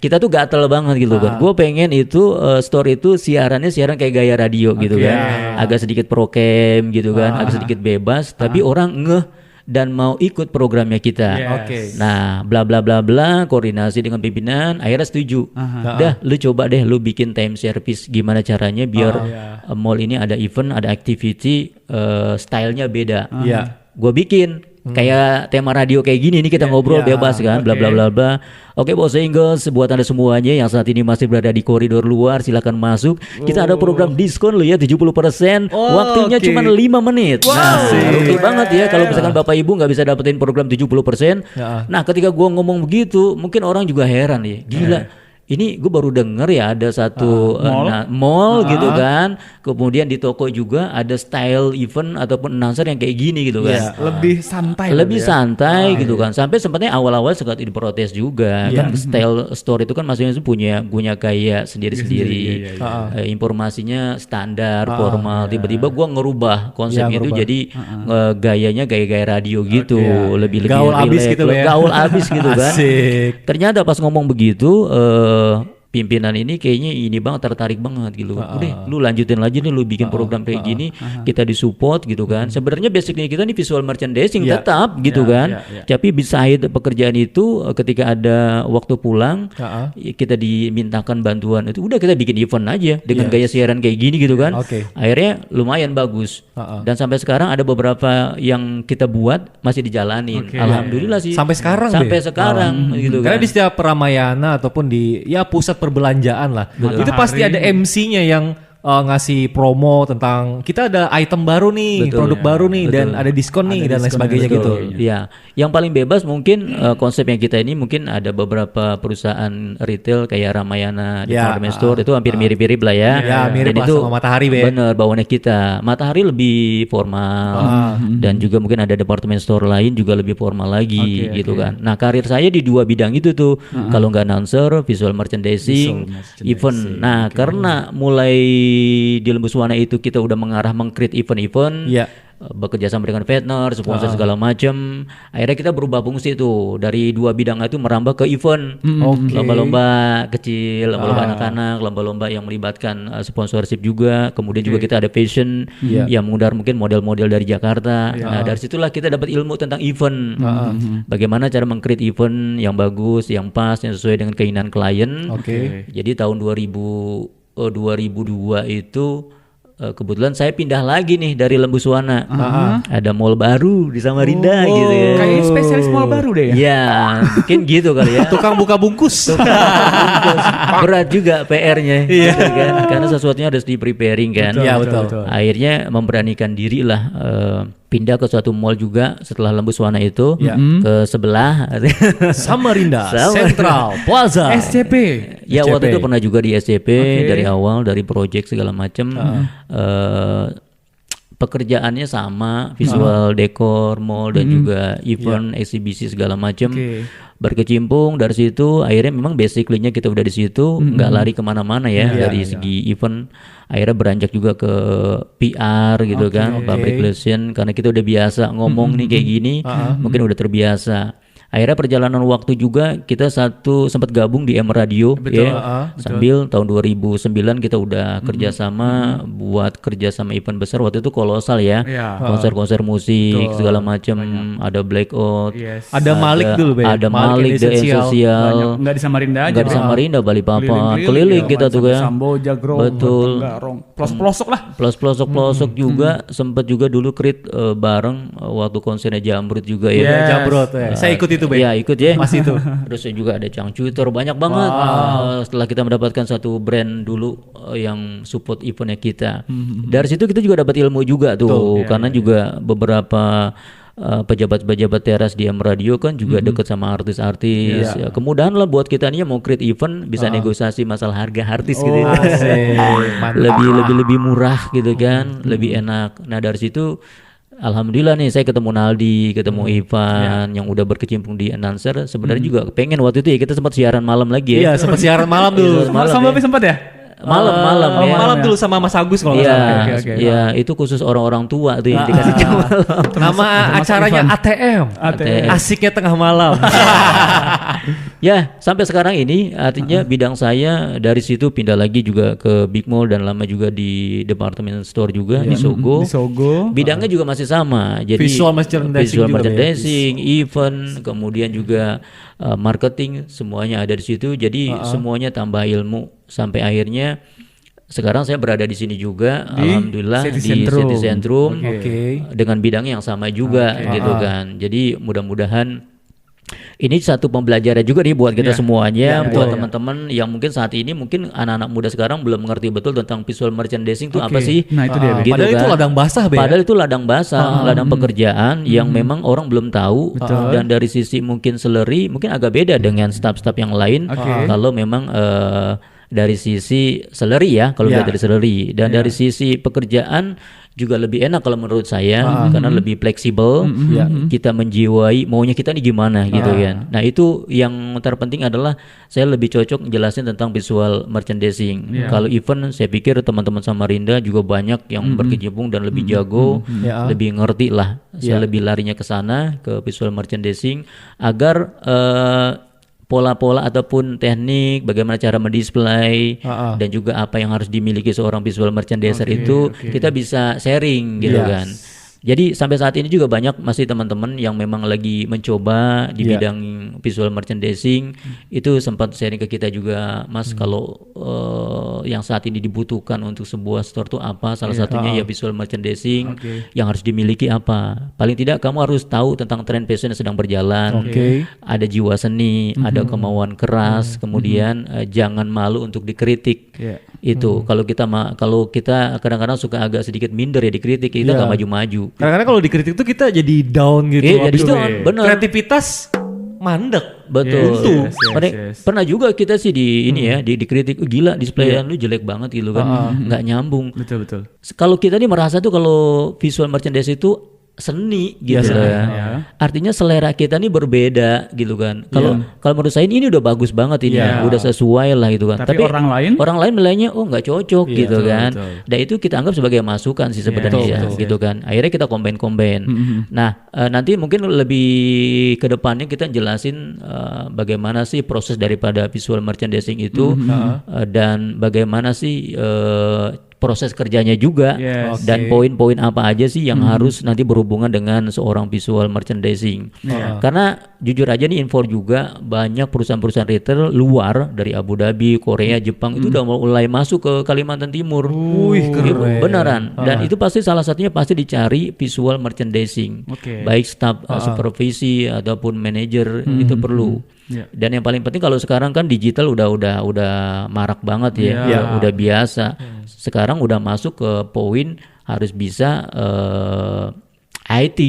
Kita tuh gatel banget gitu kan. Gue pengen itu store itu siaran kayak gaya radio gitu kan. Agak sedikit prokem gitu kan, agak sedikit bebas, tapi orang ngeh dan mau ikut programnya kita. Nah, bla bla bla bla, koordinasi dengan pimpinan, akhirnya setuju. Dah, lu coba deh, lu bikin time service gimana caranya biar mall ini ada event, ada activity, stylenya beda. Gue bikin kayak tema radio kayak gini nih, kita ngobrol bebas kan, bla bla bla bla. Oke Bos Singles, buat Anda semuanya yang saat ini masih berada di koridor luar, silakan masuk. Kita ada program diskon lo ya, 70%. Waktunya cuma 5 menit. Nah, rugi banget ya kalau misalkan Bapak Ibu nggak bisa dapetin program 70%. Nah, ketika gua ngomong begitu, mungkin orang juga heran ya. Gila. Ini gue baru denger ya ada satu mall gitu kan, kemudian di toko juga ada style event ataupun announcer yang kayak gini gitu kan.
Lebih santai.
Santai gitu kan. Sampai sempatnya awal-awal sempat diprotes juga kan, style store itu kan masing-masing punya gaya sendiri-sendiri. Informasinya standar, formal. Tiba-tiba gue ngerubah konsep itu jadi gayanya gaya-gaya radio gitu, lebih
gaul abis gitu ya.
Gaul abis gitu kan. Ternyata pas ngomong begitu pimpinan ini kayaknya ini banget, tertarik banget gitu. Udah lu lanjutin lagi nih, lu bikin program kayak gini, kita disupport gitu kan. Sebenarnya basicnya kita nih visual merchandising tetap gitu kan. Tapi beside pekerjaan itu ketika ada waktu pulang kita dimintakan bantuan itu, udah kita bikin event aja dengan gaya siaran kayak gini gitu kan. Akhirnya lumayan bagus. Dan sampai sekarang ada beberapa yang kita buat masih dijalanin. Alhamdulillah sih.
Sampai sekarang
gitu kan.
Karena di setiap Ramayana ataupun di pusat perbelanjaan lah, itu pasti ada MC-nya yang ngasih promo tentang kita ada item baru nih, produk baru nih, dan ada diskon nih dan lain sebagainya gitu.
Ya, yang paling bebas mungkin konsep yang kita ini mungkin ada beberapa perusahaan retail kayak Ramayana, department store itu hampir mirip-mirip lah ya.
Ya, mirip
dan
lah
itu
sama Matahari, Be.
Bener, bawaannya kita. Matahari lebih formal dan juga mungkin ada department store lain juga lebih formal lagi gitu kan. Nah, karir saya di dua bidang itu tuh. Kalau nggak announcer, visual merchandising, event. Nah, karena mulai di Lembu Suwana itu kita udah mengarah meng-create event-event, bekerja sama dengan partner, sponsor segala macam. Akhirnya kita berubah fungsi tuh dari dua bidang itu merambah ke event, lomba-lomba kecil, lomba-lomba anak-anak, lomba-lomba yang melibatkan sponsorship juga. Kemudian juga kita ada fashion yang mengundang mungkin model-model dari Jakarta. Nah, dari situlah kita dapat ilmu tentang event, bagaimana cara meng-create event yang bagus, yang pas, yang sesuai dengan keinginan klien. Jadi tahun 2002 itu kebetulan saya pindah lagi nih dari Lembu Suwana. Ada mall baru di Samarinda gitu ya.
Kayaknya spesialis mall baru deh ya.
Ya, mungkin gitu kali ya.
Tukang buka bungkus.
Berat juga PR-nya gitu kan. Karena sesuatunya harus di-preparing kan.
Iya, betul.
Akhirnya memberanikan diri lah pindah ke suatu mall juga setelah Lembu Suwana itu ke sebelah
Samarinda Central Plaza
SCP.
Ya, waktu itu pernah juga di SCP dari awal, dari project segala macam. Pekerjaannya sama, visual dekor mall dan juga event, eksibisi segala macam. Berkecimpung dari situ, akhirnya memang basically-nya kita udah di situ, nggak lari kemana-mana ya dari segi event. Akhirnya beranjak juga ke PR gitu kan, public relation, karena kita udah biasa ngomong nih kayak gini, mungkin udah terbiasa. Akhirnya perjalanan waktu juga kita sempat gabung di M Radio sambil tahun 2009 kita udah kerjasama buat kerjasama event besar waktu itu kolosal ya, konser-konser musik segala macam, ada Blackout,
ada Malik dulu, Be.
Ada Malik The Essential,
nggak di Samarinda aja,
nggak di Samarinda, Balikpapan, keliling kita tuh kan,
Samboja, Grong,
betul,
pelosok lah,
pelosok juga, sempat juga dulu create bareng waktu konsernya Jamrut juga ya.
Jamrut saya ikut itu, Be.
Ya, ikut ya.
Mas itu.
Terus juga ada Changcuter, banyak banget. Setelah kita mendapatkan satu brand dulu yang support eventnya kita. Dari situ kita juga dapat ilmu juga tuh, karena juga beberapa pejabat-pejabat teras di M Radio kan juga deket sama artis-artis. Ya, kemudahan lah buat kita nih mau create event bisa negosiasi masalah harga artis gitu. Lebih murah gitu kan, lebih enak. Nah, dari situ alhamdulillah nih saya ketemu Naldi, ketemu Ivan yang udah berkecimpung di announcer. Sebenarnya juga pengen waktu itu ya kita sempat siaran malam lagi ya.
Iya, sempat siaran malam dulu.
Sama sempat ya?
Malam ya.
Malam dulu sama Mas Agus kalau nggak salah.
Iya, itu khusus orang-orang tua tuh yang dikasih jam malam.
Nama acaranya ATM. Asiknya tengah malam.
Ya, sampai sekarang ini artinya bidang saya dari situ pindah lagi juga ke Big Mall dan lama juga di department store juga di Sogo. Bidangnya juga masih sama. Jadi
visual merchandising,
event, kemudian juga marketing, semuanya ada di situ. Jadi semuanya tambah ilmu sampai akhirnya sekarang saya berada di sini juga, alhamdulillah di City Centrum dengan bidang yang sama juga gitu kan. Jadi mudah-mudahan ini satu pembelajaran juga nih buat kita semuanya, buat teman-teman yang mungkin saat ini mungkin anak-anak muda sekarang belum mengerti betul tentang visual merchandising itu apa sih.
Nah, itu dia.
Gitu
padahal
kan.
itu ladang basah, Be.
Padahal itu ladang basah, ladang pekerjaan yang memang orang belum tahu. Dan dari sisi mungkin salary mungkin agak beda dengan staff-staff yang lain. Kalau memang dari sisi salary ya, kalau dari salary dan dari sisi pekerjaan juga lebih enak kalau menurut saya karena lebih fleksibel. Kita menjiwai maunya kita nih gimana gitu kan. Nah, itu yang terpenting adalah saya lebih cocok jelasin tentang visual merchandising. Kalau event saya pikir teman-teman Samarinda juga banyak yang berkecimpung dan lebih jago, lebih ngerti lah. Saya lebih larinya ke sana, ke visual merchandising agar pola-pola ataupun teknik bagaimana cara mendisplay dan juga apa yang harus dimiliki seorang visual merchandiser itu kita bisa sharing gitu kan. Jadi sampai saat ini juga banyak masih teman-teman yang memang lagi mencoba di bidang visual merchandising. Itu sempat sharing ke kita juga, Mas, kalau yang saat ini dibutuhkan untuk sebuah store tuh apa? Salah satunya ya visual merchandising. Yang harus dimiliki apa? Paling tidak kamu harus tahu tentang tren fashion yang sedang berjalan. Ada jiwa seni, ada kemauan keras, kemudian jangan malu untuk dikritik. Itu kalau kita kadang-kadang suka agak sedikit minder ya dikritik, kita nggak maju-maju.
Kadang-kadang kalau dikritik tuh kita jadi down gitu.
Jadi down, bener.
Kreativitas mandek.
Betul. Pernah juga kita sih di ini ya, dikritik, gila displayan lu jelek banget gitu kan, nggak nyambung.
Betul.
Kalau kita nih merasa tuh kalau visual merchandise itu seni gitu ya. Artinya selera kita nih berbeda gitu kan. Kalau menurut saya ini udah bagus banget ini, udah sesuai lah gitu kan. Tapi orang lain nilainya nggak cocok gitu kan. Dan itu kita anggap sebagai masukan sih sebenarnya gitu kan. Akhirnya kita combine. Nah, nanti mungkin lebih ke depannya kita jelasin bagaimana sih proses daripada visual merchandising itu dan bagaimana sih proses kerjanya juga dan poin-poin apa aja sih yang harus nanti berhubungan dengan seorang visual merchandising. Karena jujur aja nih info juga banyak perusahaan-perusahaan retail luar dari Abu Dhabi, Korea, Jepang itu udah mulai masuk ke Kalimantan Timur.
Keren.
Beneran. Dan itu pasti salah satunya pasti dicari visual merchandising. Baik staff supervisi ataupun manajer itu perlu. Dan yang paling penting kalau sekarang kan digital udah marak banget ya, udah biasa. Sekarang udah masuk ke poin harus bisa IT,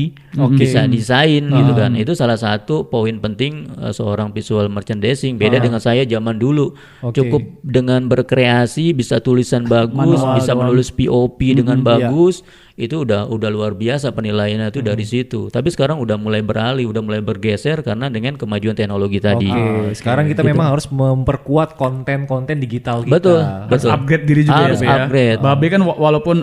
bisa desain gitu kan. Itu salah satu poin penting seorang visual merchandising. Beda dengan saya zaman dulu. Cukup dengan berkreasi, bisa tulisan bagus, bisa menulis POP dengan bagus. Itu udah luar biasa penilaiannya itu dari situ. Tapi sekarang udah mulai beralih, udah mulai bergeser karena dengan kemajuan teknologi tadi.
Sekarang kita memang harus memperkuat konten-konten digital kita.
Harus upgrade diri juga
harus upgrade.
Babe kan walaupun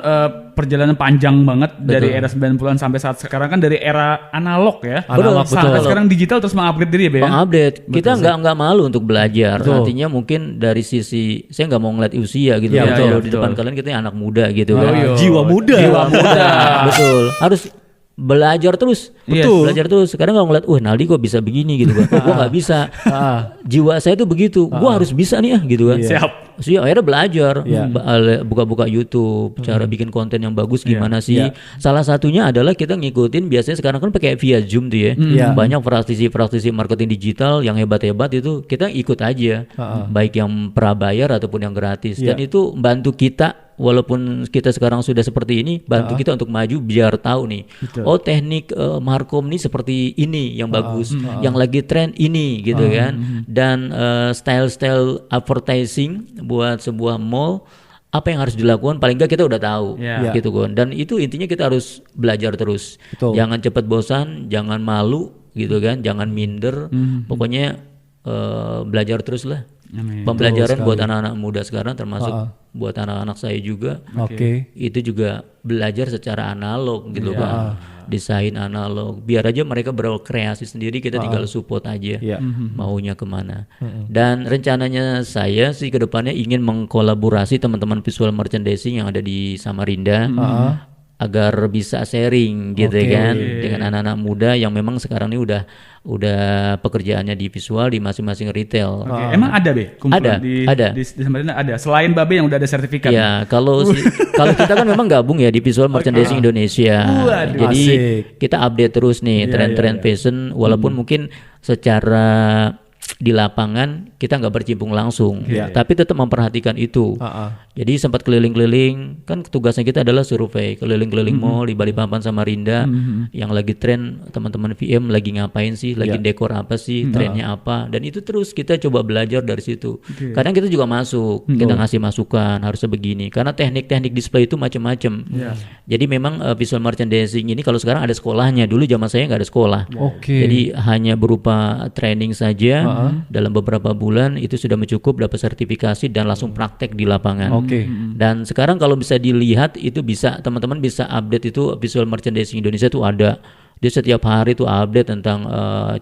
perjalanan panjang banget dari era 90-an sampai saat sekarang kan dari era analog ya. Sampai sekarang digital terus mengupgrade diri ya, Be.
Mengupgrade. Kita nggak malu untuk belajar. Artinya mungkin dari sisi saya nggak mau ngeliat usia gitu. Di depan kalian kita anak muda gitu kan.
Jiwa muda.
Betul. Harus belajar terus. Belajar terus. Sekarang kalau ngeliat, Naldi kok bisa begini gitu kan. Gue nggak bisa. Jiwa saya tuh begitu. Gue harus bisa nih gitu kan.
Siap.
Akhirnya belajar, buka-buka YouTube, cara bikin konten yang bagus gimana sih. Salah satunya adalah kita ngikutin, biasanya sekarang kan pakai via Zoom tuh ya. Banyak praktisi marketing digital yang hebat-hebat itu kita ikut aja. Baik yang prabayar ataupun yang gratis. Dan itu bantu kita. Walaupun kita sekarang sudah seperti ini, bantu kita untuk maju biar tahu nih. Oh, teknik markom nih seperti ini yang bagus, yang lagi tren ini gitu kan. Dan style-style advertising buat sebuah mall apa yang harus dilakukan paling enggak kita udah tahu gitu kan. Dan itu intinya kita harus belajar terus. Jangan cepat bosan, jangan malu gitu kan, jangan minder. Pokoknya belajar terus lah. Pembelajaran buat anak-anak muda sekarang termasuk buat anak-anak saya juga. Itu juga belajar secara analog gitu kan. Desain analog. Biar aja mereka berkreasi sendiri, kita tinggal support aja maunya kemana. Dan rencananya saya sih ke depannya ingin mengkolaborasi teman-teman visual merchandising yang ada di Samarinda. Agar bisa sharing gitu kan dengan anak-anak muda yang memang sekarang ini udah pekerjaannya di visual di masing-masing retail.
Emang ada Be?
Ada.
Di Samarinda ada. Selain Babe yang udah ada sertifikat.
Ya, kalau kita kan memang gabung ya di Visual Merchandising Indonesia. Jadi kita update terus nih tren-tren fashion walaupun mungkin secara di lapangan kita nggak bercimpung langsung, tapi tetap memperhatikan itu. Jadi sempat keliling-keliling, kan tugasnya kita adalah survei, keliling-keliling mall di Balikpapan Samarinda, yang lagi tren teman-teman VM lagi ngapain sih, lagi dekor apa sih, trennya apa, dan itu terus kita coba belajar dari situ. Kadang kita juga masuk, kita ngasih masukan harusnya begini, karena teknik-teknik display itu macam-macam. Jadi memang visual merchandising ini kalau sekarang ada sekolahnya, dulu zaman saya nggak ada sekolah. Jadi hanya berupa training saja. Dalam beberapa bulan itu sudah mencukup dapat sertifikasi dan langsung praktek di lapangan. Dan sekarang kalau bisa dilihat itu bisa teman-teman bisa update itu visual merchandising Indonesia itu ada. Dia setiap hari tuh update tentang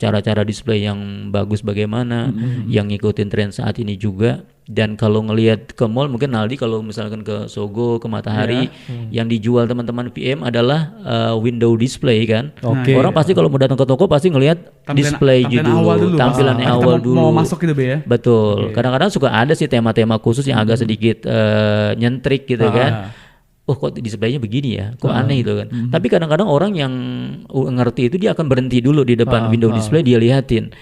cara-cara display yang bagus bagaimana, yang ngikutin tren saat ini juga. Dan kalau ngelihat ke mall mungkin Naldi kalau misalkan ke Sogo, ke Matahari, yang dijual teman-teman VM adalah window display kan. Orang pasti kalau mau datang ke toko pasti ngelihat display dulu, tampilannya awal dulu.
Mau masuk gitu ya.
Betul. Kadang-kadang suka ada sih tema-tema khusus yang agak sedikit nyentrik gitu kan. Oh kok displaynya begini ya, kok aneh gitu kan. Tapi kadang-kadang orang yang ngerti itu dia akan berhenti dulu di depan window display, dia liatin.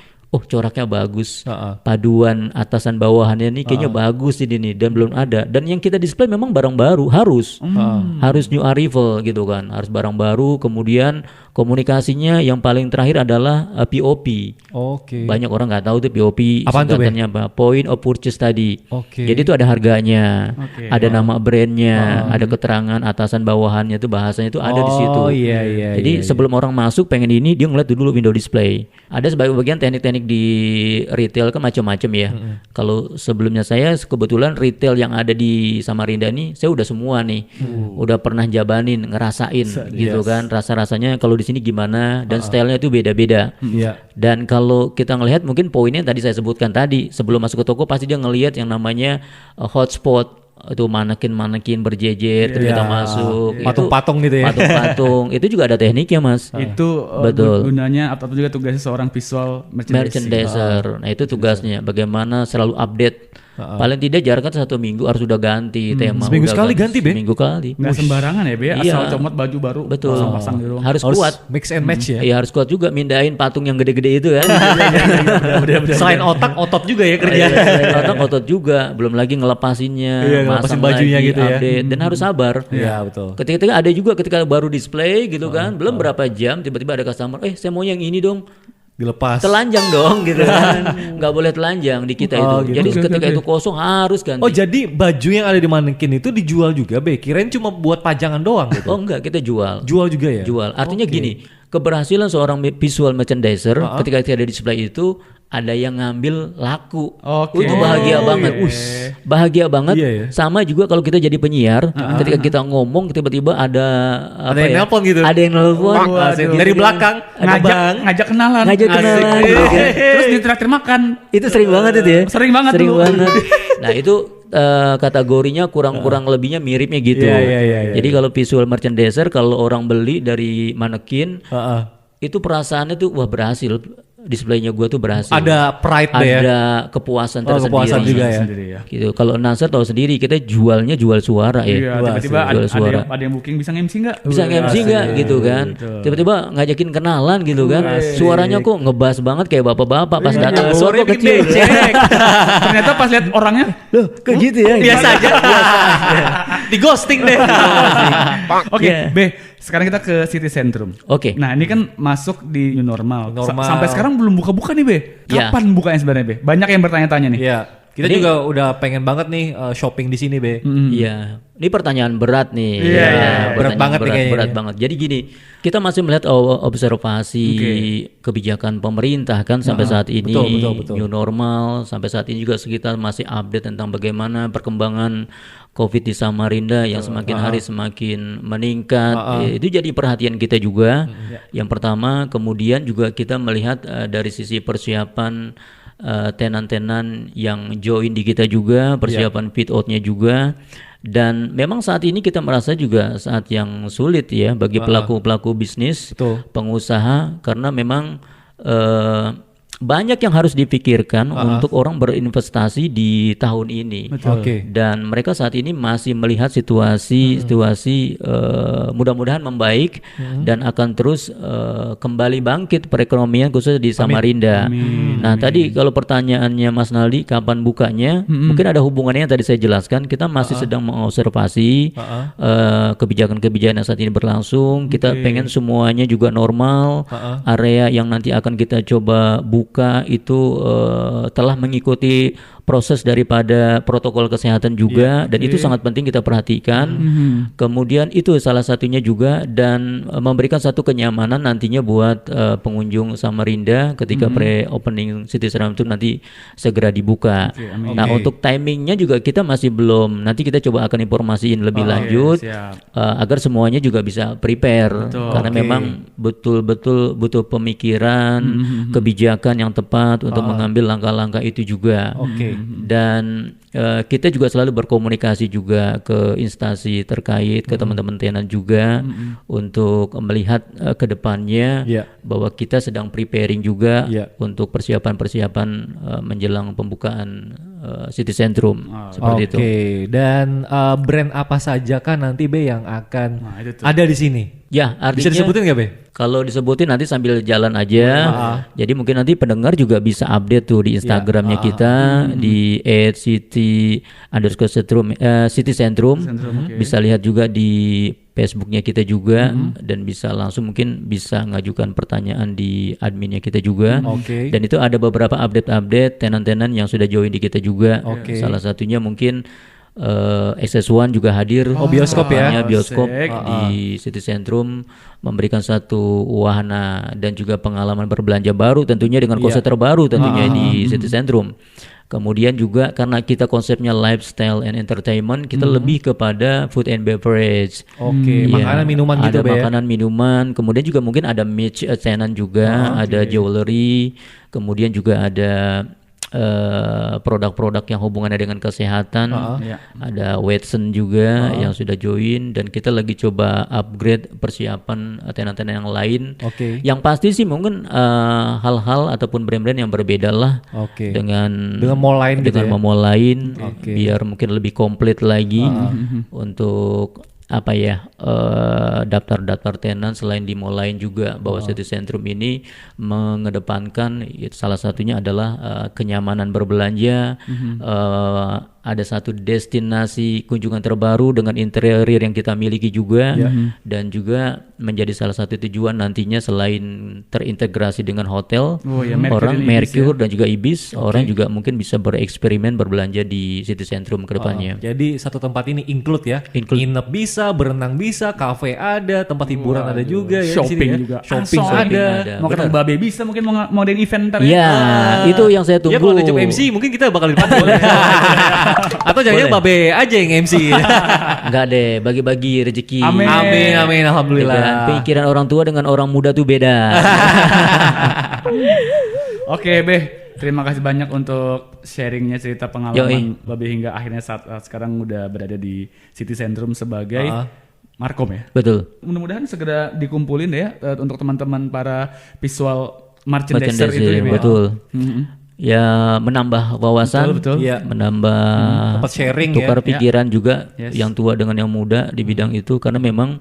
coraknya bagus, paduan atasan bawahannya nih kayaknya bagus ini nih, dan belum ada. Dan yang kita display memang barang baru, harus new arrival gitu kan, harus barang baru. Kemudian komunikasinya yang paling terakhir adalah POP. Banyak orang nggak tahu tuh POP singkatannya apa, point of purchase tadi. Jadi itu ada harganya, ada nama brandnya, ada keterangan atasan bawahannya, tuh bahasanya itu ada di situ. Jadi sebelum orang masuk pengen ini, dia ngeliat dulu window display. Ada sebagian teknik-teknik di retail kan macam-macam ya. Kalau sebelumnya saya kebetulan retail yang ada di Samarinda nih saya udah semua nih, udah pernah jabanin, ngerasain gitu kan, rasa-rasanya kalau di sini gimana, dan stylenya itu beda-beda. Dan kalau kita ngelihat mungkin poinnya yang tadi saya sebutkan tadi, sebelum masuk ke toko pasti dia ngelihat yang namanya hotspot, itu manekin berjejer ketika masuk,
patung-patung gitu ya.
Patung-patung itu juga ada tekniknya, Mas.
Itu
betul.
Gunanya atau juga tugasnya seorang visual merchandiser.
Nah itu tugasnya, bagaimana selalu update. Paling tidak jaraknya 1 minggu harus sudah ganti tema.
Seminggu sekali ganti, Be?
Seminggu kali.
Nggak sembarangan ya, Be? Asal comot baju baru,
betul.
pasang di ruang.
Harus kuat.
Mix and match ya.
Iya harus kuat juga, mindahin patung yang gede-gede itu kan.
Selain otak, otot juga ya kerja.
Otot juga, belum lagi ngelepasinnya,
ngelepasin bajunya lagi, gitu
update, dan harus sabar.
Iya betul.
Ketika ada juga ketika baru display gitu kan, belum berapa jam tiba-tiba ada customer, saya mau yang ini dong.
Dilepas,
telanjang dong gitu kan, nggak boleh telanjang di kita itu.
Gitu.
Jadi ketika itu kosong harus ganti.
Jadi baju yang ada di manekin itu dijual juga, Be? Kirain cuma buat pajangan doang gitu.
Enggak, kita jual
juga ya.
Jual. Artinya gini, keberhasilan seorang visual merchandiser ketika ada display itu ada yang ngambil laku. Itu bahagia banget. Bahagia banget. Sama juga kalau kita jadi penyiar, ketika kita ngomong tiba-tiba ada
yang nelpon gitu.
Ada yang nelpon
dari belakang,
ngajak kenalan. Terus ditraktir makan.
Itu sering banget itu ya.
Sering banget.
Nah, itu kategorinya kurang lebihnya miripnya gitu. Jadi kalau visual merchandiser, kalau orang beli dari manekin, itu perasaannya tuh wah berhasil. Displaynya gue tuh berhasil.
Ada pride ya.
Ada kepuasan tersendiri.
Kepuasan juga ya.
Gitu. Kalau announcer tahu sendiri, kita jualnya jual suara ya.
Tiba-tiba ada yang booking, bisa MC nggak?
Bisa MC nggak gitu kan? Tiba-tiba ngajakin kenalan gitu kan? Suaranya kok ngebas banget kayak bapak-bapak pas datang. Suara kecil.
Ternyata pas lihat orangnya,
loh, kayak gitu ya.
Biasa aja. Di ghosting deh.
Oke, Be. Sekarang kita ke City Centrum. Nah ini kan masuk di new normal. Sampai sekarang belum buka-buka nih, Be. Kapan bukanya sebenarnya, Be? Banyak yang bertanya-tanya nih.
Iya. Kita juga udah pengen banget nih shopping di sini, Be.
Iya. Ini pertanyaan berat nih.
Berat banget nih kayaknya.
Berat banget. Jadi gini, kita masih melihat observasi kebijakan pemerintah kan sampai saat ini. Betul. New normal, sampai saat ini juga kita masih update tentang bagaimana perkembangan COVID di Samarinda yang semakin hari semakin meningkat. Itu jadi perhatian kita juga. Yang pertama, kemudian juga kita melihat dari sisi persiapan tenan-tenan yang join di kita juga, persiapan fit out-nya juga. Dan memang saat ini kita merasa juga saat yang sulit ya bagi pelaku-pelaku bisnis, pengusaha, karena memang banyak yang harus dipikirkan untuk orang berinvestasi di tahun ini. Dan mereka saat ini masih melihat situasi mudah-mudahan membaik dan akan terus kembali bangkit perekonomian khususnya di Samarinda. Nah, tadi kalau pertanyaannya Mas Naldi kapan bukanya, mungkin ada hubungannya yang tadi saya jelaskan. Kita masih sedang mengobservasi kebijakan-kebijakan yang saat ini berlangsung. Kita pengen semuanya juga normal. Area yang nanti akan kita coba buka itu telah mengikuti proses daripada protokol kesehatan juga, dan itu sangat penting kita perhatikan. Kemudian itu salah satunya juga, dan memberikan satu kenyamanan nantinya buat pengunjung Samarinda ketika pre-opening City Centrum nanti segera dibuka. Nah, untuk timingnya juga kita masih belum, nanti kita coba akan informasiin lebih lanjut agar semuanya juga bisa prepare. Karena memang betul-betul butuh pemikiran, kebijakan yang tepat untuk mengambil langkah-langkah itu juga. Dan kita juga selalu berkomunikasi juga ke instansi terkait, ke teman-teman tenan juga untuk melihat ke depannya bahwa kita sedang preparing juga untuk persiapan-persiapan menjelang pembukaan City Centrum seperti itu.
Dan brand apa saja kan nanti, Be, yang akan ada di sini?
Ya, artinya
bisa disebutin nggak, Be?
Kalau disebutin nanti sambil jalan aja. Jadi mungkin nanti pendengar juga bisa update tuh di Instagramnya kita di @city_centrum. Bisa lihat juga di Facebooknya kita juga dan bisa langsung mungkin bisa ngajukan pertanyaan di adminnya kita juga. Dan itu ada beberapa update tenan-tenan yang sudah join di kita juga. Salah satunya mungkin SS1 juga hadir.
Bioskop ya.
Bioskop di City Centrum memberikan satu wahana dan juga pengalaman berbelanja baru tentunya dengan konsep terbaru tentunya di City Centrum. Kemudian juga karena kita konsepnya lifestyle and entertainment, kita lebih kepada food and beverage.
Makanan minuman gitu,
ada makanan minuman, kemudian juga mungkin ada merch tenan juga, ada jewelry, kemudian juga ada produk-produk yang hubungannya dengan kesehatan. Ada Watson juga yang sudah join, dan kita lagi coba upgrade persiapan tenan-tenan yang lain. Yang pasti sih mungkin hal-hal ataupun brand-brand yang berbeda lah dengan
mall lain gitu ya?
mall lain, biar mungkin lebih komplit lagi untuk daftar tenan selain di mall lain juga, bahwa City Centrum ini mengedepankan salah satunya adalah kenyamanan berbelanja. Ada satu destinasi kunjungan terbaru dengan interior yang kita miliki juga, dan juga menjadi salah satu tujuan nantinya selain terintegrasi dengan hotel, orang Mercure dan juga Ibis, orang juga mungkin bisa bereksperimen berbelanja di City Centrum ke depannya.
Jadi satu tempat ini include ya, nginep bisa, berenang bisa, kafe ada, tempat hiburan ada juga ya,
shopping
ya.
juga,
shopping ada.
Mau ketemu Babe bisa, mungkin mau ngadain event ntar
ya. Itu yang saya tunggu.
Ya kalau ada job MC mungkin kita bakal dipanggil. Atau jangan-jangan Babe aja yang MC.
Enggak deh, bagi-bagi rezeki.
Amin.
Alhamdulillah.
Pikiran orang tua dengan orang muda tuh beda.
Oke, Be. Terima kasih banyak untuk sharingnya, cerita pengalaman Babe hingga akhirnya saat sekarang udah berada di City Centrum sebagai Markom ya.
Betul.
Mudah-mudahan segera dikumpulin deh ya untuk teman-teman para visual merchandiser itu ya.
Betul. Ya, menambah wawasan, menambah
tempat sharing,
tukar pikiran juga yang tua dengan yang muda di bidang itu, karena memang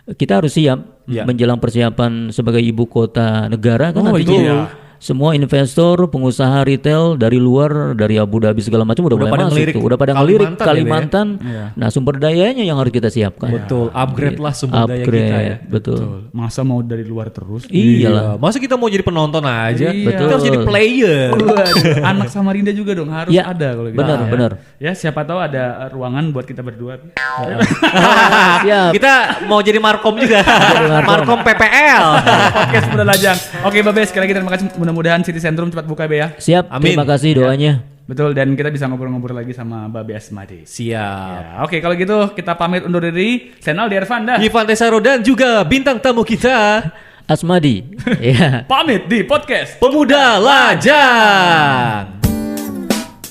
kita harus siap menjelang persiapan sebagai ibu kota negara kan nantinya. Semua investor, pengusaha retail dari luar, dari Abu Dhabi segala macam udah mulai masuk tuh. Udah pada ngelirik Kalimantan. Nah, sumber dayanya yang harus kita siapkan.
Betul, upgrade lah sumber daya kita ya.
Betul.
Masa mau dari luar terus?
Iyalah.
Masa kita mau jadi penonton aja?
Betul.
Kita harus jadi player.
Anak Samarinda juga dong harus ada kalau gitu.
Benar.
Ya, siapa tahu ada ruangan buat kita berdua.
Siap.
Kita mau jadi Markom juga. Markom PPL.
Podcast Pemuda Lajang. Oke, Babe, sekali lagi terima kasih. Mudah-mudahan City Centrum cepat buka, Be ya.
Siap.
Amin.
Terima kasih doanya.
Betul, dan kita bisa ngobrol-ngobrol lagi sama Babe Asmadi.
Siap.
Oke, kalau gitu kita pamit undur diri. Senal di Ervanda,
Ivan Tesaro, dan juga bintang tamu kita
Asmadi.
Pamit di podcast
Pemuda Lajang.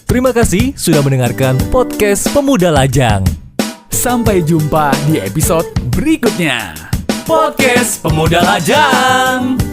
Terima kasih sudah mendengarkan podcast Pemuda Lajang.
Sampai jumpa di episode berikutnya.
Podcast Pemuda Lajang.